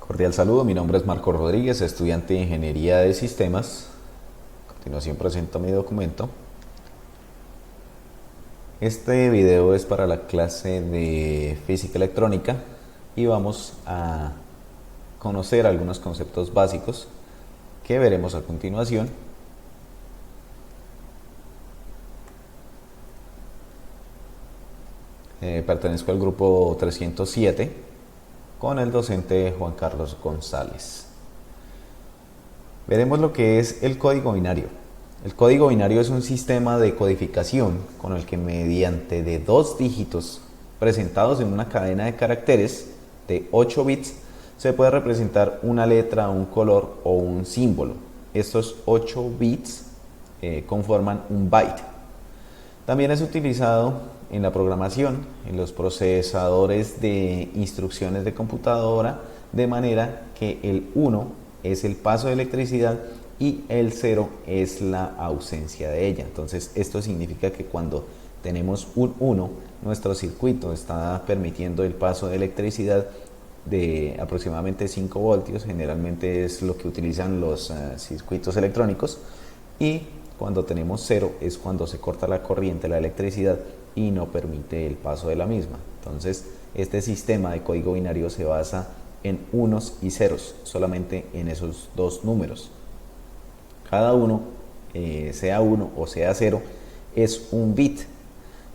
Cordial saludo, mi nombre es Marco Rodríguez, estudiante de Ingeniería de Sistemas. A continuación presento mi documento. Este video es para la clase de Física Electrónica y vamos a conocer algunos conceptos básicos que veremos a continuación. Pertenezco al grupo 307 con el docente Juan Carlos González. Veremos lo que es el código binario. El código binario es un sistema de codificación con el que mediante de dos dígitos presentados en una cadena de caracteres de 8 bits se puede representar una letra, un color o un símbolo. Estos 8 bits conforman un byte. También es utilizado en la programación, en los procesadores de instrucciones de computadora, de manera que el 1 es el paso de electricidad y el 0 es la ausencia de ella. Entonces esto significa que cuando tenemos un 1, nuestro circuito está permitiendo el paso de electricidad de aproximadamente 5 voltios, generalmente es lo que utilizan los circuitos electrónicos, y cuando tenemos 0 es cuando se corta la corriente, la electricidad, y no permite el paso de la misma. Entonces este sistema de código binario se basa en unos y ceros, solamente en esos dos números. Cada uno, sea 1 o sea 0, es un bit,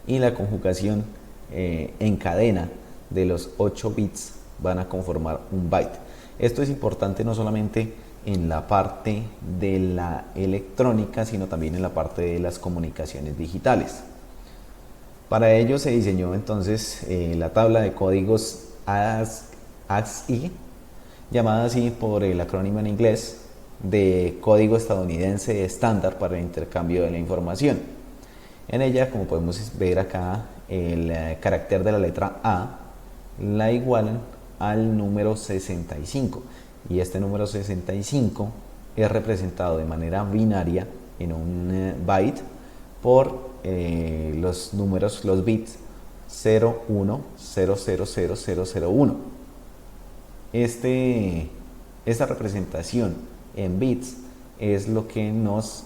y la conjugación en cadena de los 8 bits van a conformar un byte. Esto es importante no solamente en la parte de la electrónica, sino también en la parte de las comunicaciones digitales. Para ello se diseñó entonces la tabla de códigos ASCII, llamada así por el acrónimo en inglés de Código Estadounidense Estándar para el Intercambio de la Información. En ella, como podemos ver acá, el carácter de la letra A la igualan al número 65, y este número 65 es representado de manera binaria en un byte por los números, los bits 0, 1, 0, 0, 0, 0, 0, 1. Esta representación en bits es lo que nos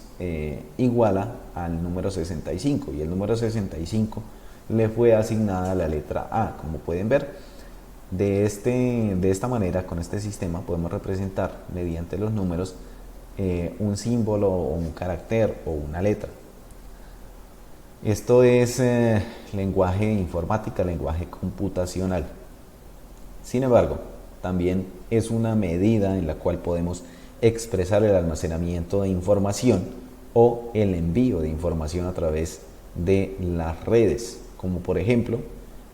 iguala al número 65, y el número 65 le fue asignada la letra A. Como pueden ver, de esta manera, con este sistema podemos representar mediante los números un símbolo o un carácter o una letra. Esto es lenguaje de informática, lenguaje computacional. Sin embargo, también es una medida en la cual podemos expresar el almacenamiento de información o el envío de información a través de las redes, como por ejemplo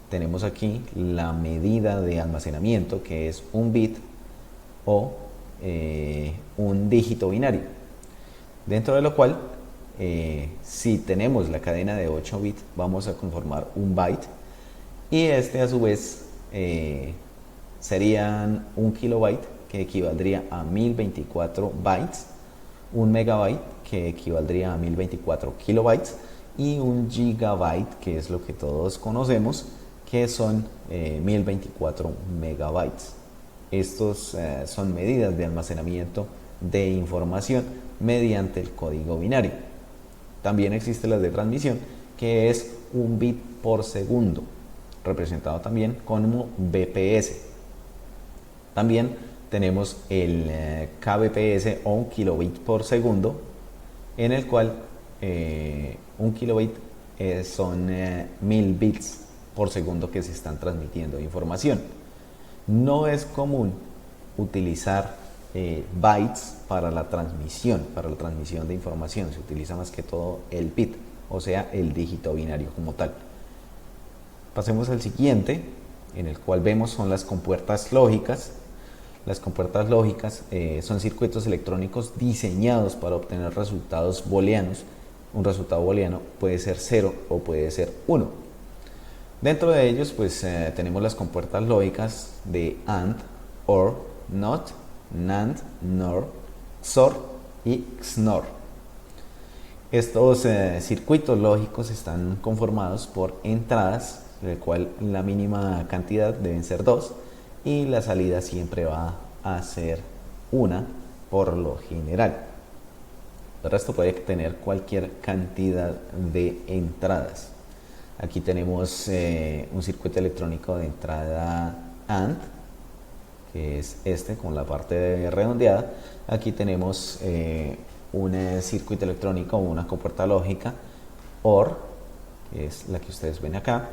tenemos aquí la medida de almacenamiento, que es un bit o un dígito binario, dentro de lo cual si tenemos la cadena de 8 bits vamos a conformar un byte, y este a su vez serían un kilobyte, que equivaldría a 1024 bytes, un megabyte, que equivaldría a 1024 kilobytes, y un gigabyte, que es lo que todos conocemos, que son 1024 megabytes. Estos son medidas de almacenamiento de información mediante el código binario. También existe la de transmisión, que es un bit por segundo, representado también como BPS. También tenemos el kbps o un kilobit por segundo, en el cual un kilobit son 1000 bits por segundo que se están transmitiendo información. No es común utilizar bytes para la transmisión de información. Se utiliza más que todo el bit, o sea, el dígito binario como tal. Pasemos al siguiente, en el cual vemos son las compuertas lógicas. Las compuertas lógicas son circuitos electrónicos diseñados para obtener resultados booleanos. Un resultado booleano puede ser 0 o puede ser 1. Dentro de ellos pues tenemos las compuertas lógicas de AND, OR, NOT, NAND, NOR, XOR y XNOR. Estos circuitos lógicos están conformados por entradas, de cual la mínima cantidad deben ser 2, y la salida siempre va a ser una por lo general. El resto puede tener cualquier cantidad de entradas. Aquí tenemos un circuito electrónico de entrada AND, que es este con la parte redondeada. Aquí tenemos un circuito electrónico o una compuerta lógica OR, que es la que ustedes ven acá,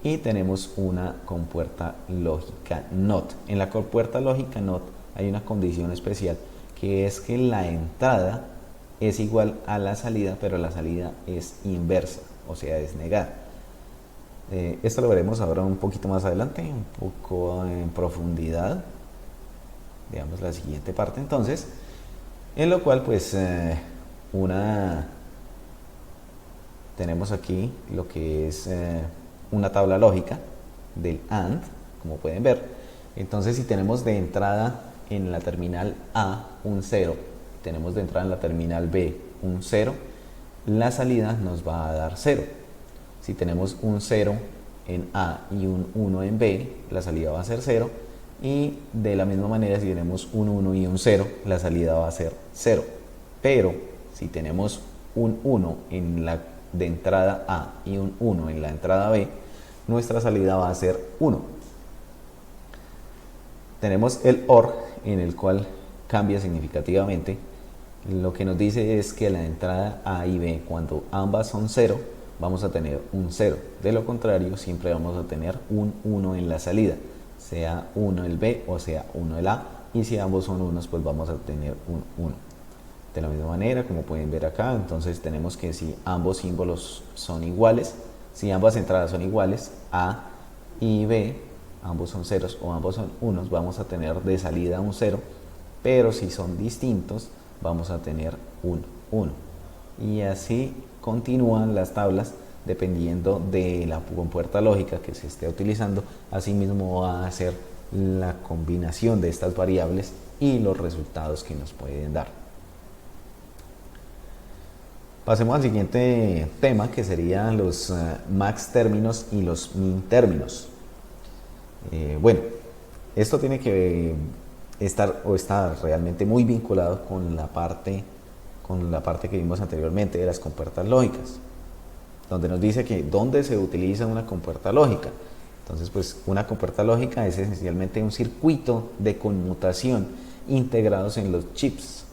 y tenemos una compuerta lógica NOT. En la compuerta lógica NOT hay una condición especial, que es que la entrada es igual a la salida, pero la salida es inversa, o sea, es negada. Esto lo veremos ahora un poquito más adelante, un poco en profundidad. Veamos la siguiente parte entonces, en lo cual pues tenemos aquí lo que es una tabla lógica del AND, como pueden ver. Entonces, si tenemos de entrada en la terminal A un 0, tenemos de entrada en la terminal B un 0, la salida nos va a dar 0. Si tenemos un 0 en A y un 1 en B, la salida va a ser 0. Y de la misma manera, si tenemos un 1 y un 0, la salida va a ser 0. Pero si tenemos un 1 en la de entrada A y un 1 en la entrada B, nuestra salida va a ser 1. Tenemos el OR, en el cual cambia significativamente. Lo que nos dice es que la entrada A y B, cuando ambas son 0, vamos a tener un 0. De lo contrario, siempre vamos a tener un 1 en la salida, sea 1 el B o sea 1 el A, y si ambos son unos, pues vamos a tener un 1. De la misma manera, como pueden ver acá, entonces tenemos que si ambos símbolos son iguales, si ambas entradas son iguales, A y B, ambos son ceros o ambos son unos, vamos a tener de salida un 0, pero si son distintos, vamos a tener un 1. Y así continúan las tablas dependiendo de la compuerta lógica que se esté utilizando. Asimismo va a ser la combinación de estas variables y los resultados que nos pueden dar. Pasemos al siguiente tema, que serían los max términos y los min términos. Bueno, esto tiene que estar realmente muy vinculado con la parte que vimos anteriormente de las compuertas lógicas, donde nos dice que dónde se utiliza una compuerta lógica. Entonces, pues una compuerta lógica es esencialmente un circuito de conmutación integrados en los chips.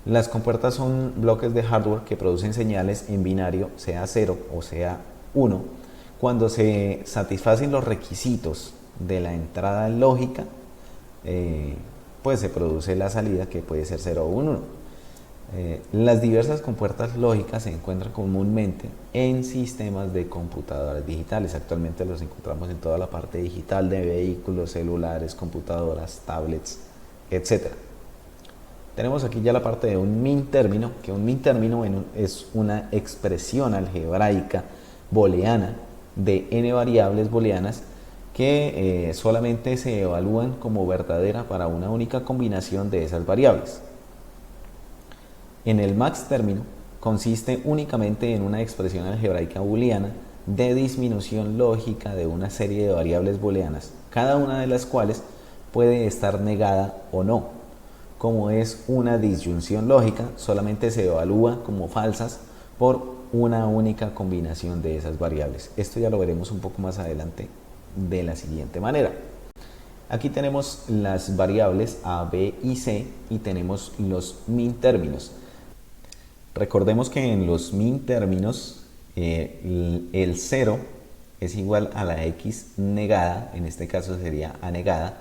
Las compuertas son bloques de hardware que producen señales en binario, sea 0 o sea 1. Cuando se satisfacen los requisitos de la entrada lógica, pues se produce la salida, que puede ser 0 o 1. Las diversas compuertas lógicas se encuentran comúnmente en sistemas de computadoras digitales. Actualmente los encontramos en toda la parte digital de vehículos, celulares, computadoras, tablets, etc. Tenemos aquí ya la parte de un min término, que un min término es una expresión algebraica booleana de n variables booleanas que solamente se evalúan como verdadera para una única combinación de esas variables. En el max término consiste únicamente en una expresión algebraica booleana de disminución lógica de una serie de variables booleanas, cada una de las cuales puede estar negada o no. Como es una disyunción lógica, solamente se evalúa como falsas por una única combinación de esas variables. Esto ya lo veremos un poco más adelante de la siguiente manera. Aquí tenemos las variables A, B y C y tenemos los min términos. Recordemos que en los min términos el 0 es igual a la x negada, en este caso sería A negada,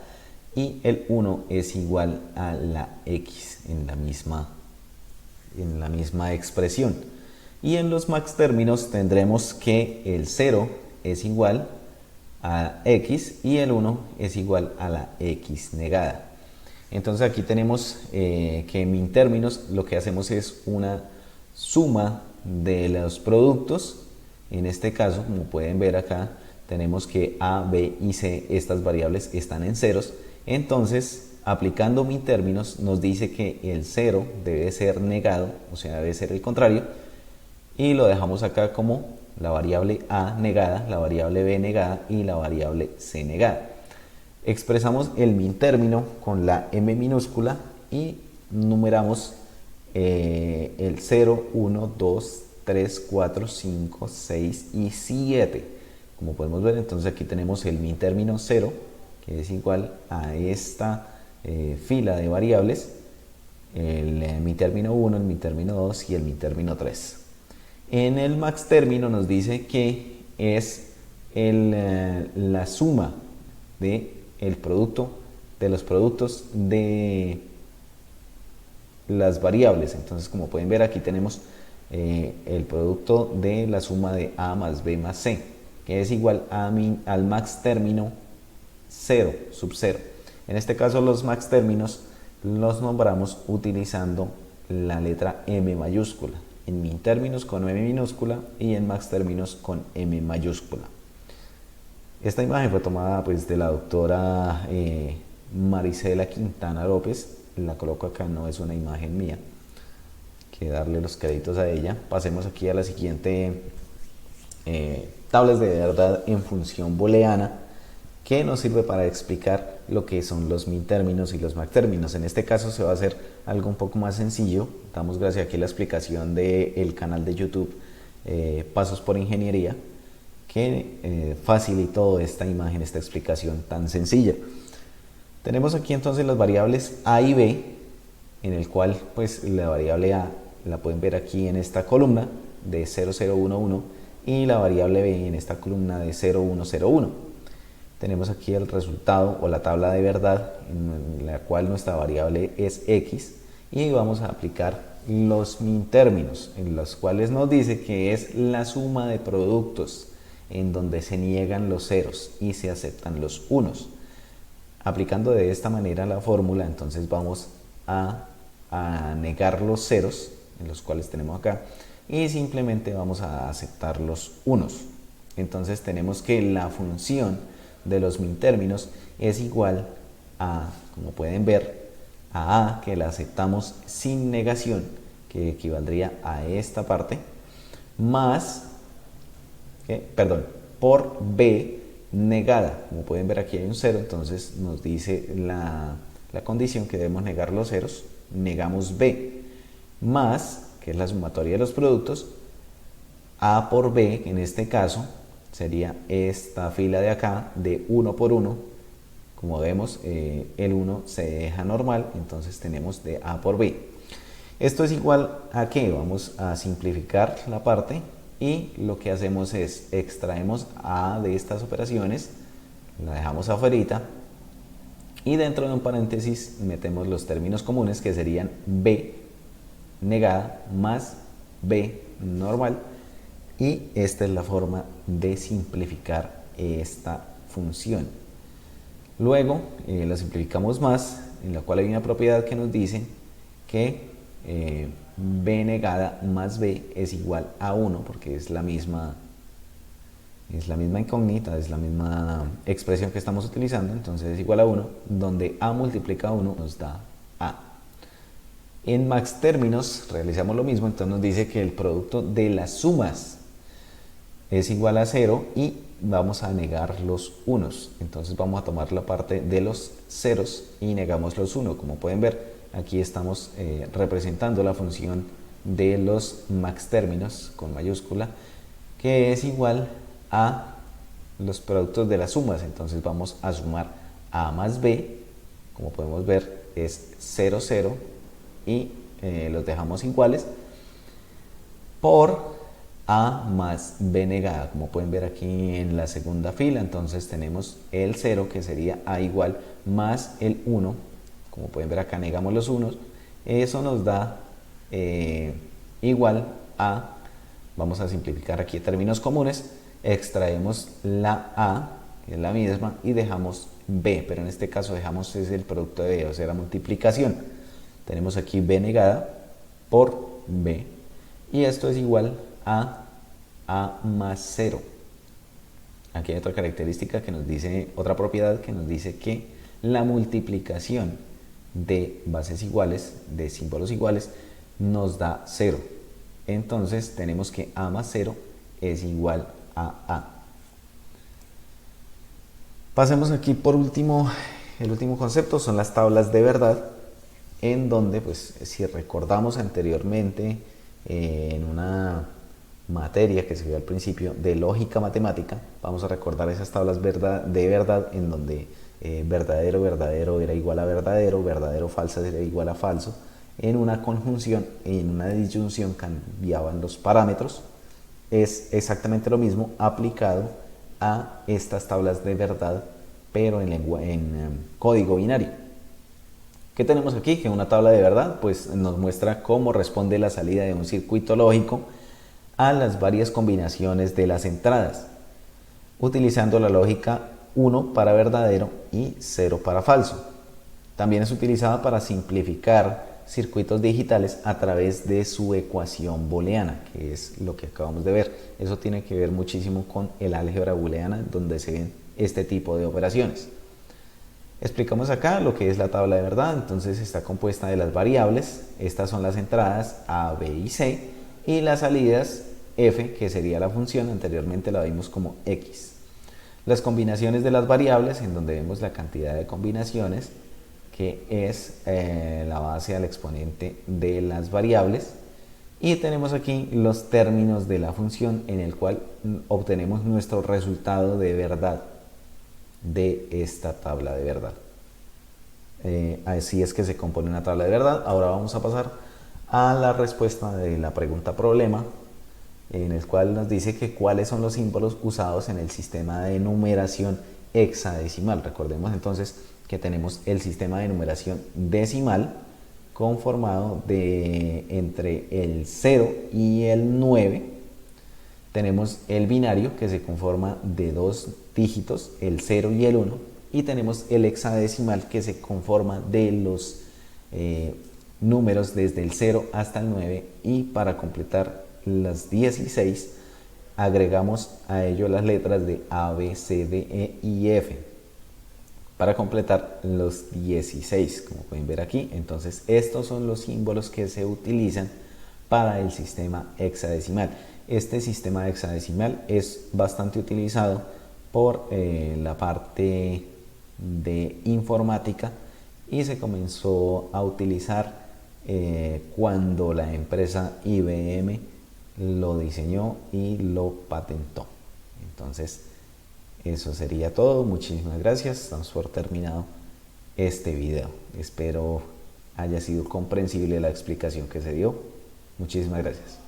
y el 1 es igual a la x en la misma expresión. Y en los max términos tendremos que el 0 es igual a x y el 1 es igual a la x negada. Entonces aquí tenemos que en min términos lo que hacemos es una suma de los productos. En este caso, como pueden ver acá, tenemos que A, B y C, estas variables están en ceros. Entonces, aplicando min términos, nos dice que el 0 debe ser negado, o sea, debe ser el contrario, y lo dejamos acá como la variable A negada, la variable B negada y la variable C negada. Expresamos el min término con la m minúscula y numeramos el 0, 1, 2, 3, 4, 5, 6 y 7. Como podemos ver, entonces aquí tenemos el min término 0, que es igual a esta fila de variables, el min término 1, el min término 2 y el min término 3. En el max término nos dice que es la suma de el producto de los productos de las variables. Entonces, como pueden ver, aquí tenemos el producto de la suma de a más b más c, que es igual al max término 0, sub 0. En este caso, los max términos los nombramos utilizando la letra m mayúscula, en min términos con m minúscula y en max términos con m mayúscula. Esta imagen fue tomada pues de la doctora Marisela Quintana López. La coloco acá, no es una imagen mía, que darle los créditos a ella. Pasemos aquí a la siguiente tablas de verdad en función booleana, que nos sirve para explicar lo que son los min términos y los max términos. En este caso se va a hacer algo un poco más sencillo. Damos gracias aquí a la explicación del canal de YouTube Pasos por Ingeniería, que facilitó esta imagen, esta explicación tan sencilla. Tenemos aquí entonces las variables a y b, en el cual pues la variable a la pueden ver aquí en esta columna de 0, 0, 1, 1 y la variable b en esta columna de 0, 1, 0, 1. Tenemos aquí el resultado o la tabla de verdad, en la cual nuestra variable es x, y vamos a aplicar los min términos, en los cuales nos dice que es la suma de productos en donde se niegan los ceros y se aceptan los unos. Aplicando de esta manera la fórmula, entonces vamos a negar los ceros, en los cuales tenemos acá, y simplemente vamos a aceptar los unos. Entonces tenemos que la función de los min términos es igual a, como pueden ver, a que la aceptamos sin negación, que equivaldría a esta parte, más por b negada. Como pueden ver, aquí hay un 0, entonces nos dice la condición que debemos negar los ceros, negamos b, más, que es la sumatoria de los productos, a por b, en este caso sería esta fila de acá de 1 por 1. Como vemos, el 1 se deja normal, entonces tenemos de a por b. Esto es igual a que vamos a simplificar la parte, y lo que hacemos es extraemos a de estas operaciones, la dejamos afuera, y dentro de un paréntesis metemos los términos comunes, que serían b negada más b normal, y esta es la forma de simplificar esta función. Luego la simplificamos más, en la cual hay una propiedad que nos dice que b negada más b es igual a 1, porque es la misma incógnita, es la misma expresión que estamos utilizando, entonces es igual a 1, donde a multiplica a 1 nos da a. En max términos realizamos lo mismo, entonces nos dice que el producto de las sumas es igual a 0 y vamos a negar los unos. Entonces vamos a tomar la parte de los ceros y negamos los 1. Como pueden ver, aquí estamos representando la función de los max términos con mayúscula, que es igual a los productos de las sumas. Entonces vamos a sumar a más b, como podemos ver es 0, 0, y los dejamos iguales, por a más b negada, como pueden ver aquí en la segunda fila. Entonces tenemos el 0, que sería a igual, más el 1, como pueden ver acá negamos los unos, eso nos da igual a, vamos a simplificar aquí términos comunes, extraemos la a, que es la misma, y dejamos b, pero en este caso dejamos es el producto de b, o sea la multiplicación. Tenemos aquí b negada por b, y esto es igual a más 0. Aquí hay otra característica que nos dice, otra propiedad que nos dice que la multiplicación de bases iguales, de símbolos iguales, nos da 0. Entonces tenemos que a más 0 es igual a a. Pasemos aquí por último, el último concepto son las tablas de verdad, en donde, pues, si recordamos anteriormente en una materia que se vio al principio de lógica matemática, vamos a recordar esas tablas de verdad en donde verdadero, verdadero era igual a verdadero, verdadero, falsa era igual a falso. En una conjunción y en una disyunción cambiaban los parámetros. Es exactamente lo mismo aplicado a estas tablas de verdad, pero en código binario. ¿Qué tenemos aquí? Que una tabla de verdad pues nos muestra cómo responde la salida de un circuito lógico a las varias combinaciones de las entradas, utilizando la lógica 1 para verdadero y 0 para falso. También es utilizada para simplificar circuitos digitales a través de su ecuación booleana, que es lo que acabamos de ver. Eso tiene que ver muchísimo con el álgebra booleana, donde se ven este tipo de operaciones. Explicamos acá lo que es la tabla de verdad. Entonces está compuesta de las variables, estas son las entradas a, b y c, y las salidas f, que sería la función, anteriormente la vimos como x. Las combinaciones de las variables, en donde vemos la cantidad de combinaciones, que es la base al exponente de las variables, y tenemos aquí los términos de la función en el cual obtenemos nuestro resultado de verdad de esta tabla de verdad. Así es que se compone una tabla de verdad. Ahora vamos a pasar a la respuesta de la pregunta problema, en el cual nos dice que cuáles son los símbolos usados en el sistema de numeración hexadecimal. Recordemos entonces que tenemos el sistema de numeración decimal conformado de entre el 0 y el 9. Tenemos el binario, que se conforma de dos dígitos, el 0 y el 1, y tenemos el hexadecimal, que se conforma de los números desde el 0 hasta el 9, y para completar las 16 agregamos a ello las letras de A, B, C, D, E y F para completar los 16, como pueden ver aquí. Entonces estos son los símbolos que se utilizan para el sistema hexadecimal. Este sistema hexadecimal es bastante utilizado por la parte de informática y se comenzó a utilizar cuando la empresa IBM lo diseñó y lo patentó. Entonces eso sería todo. Muchísimas gracias. Damos por terminado este video. Espero haya sido comprensible la explicación que se dio. Muchísimas gracias.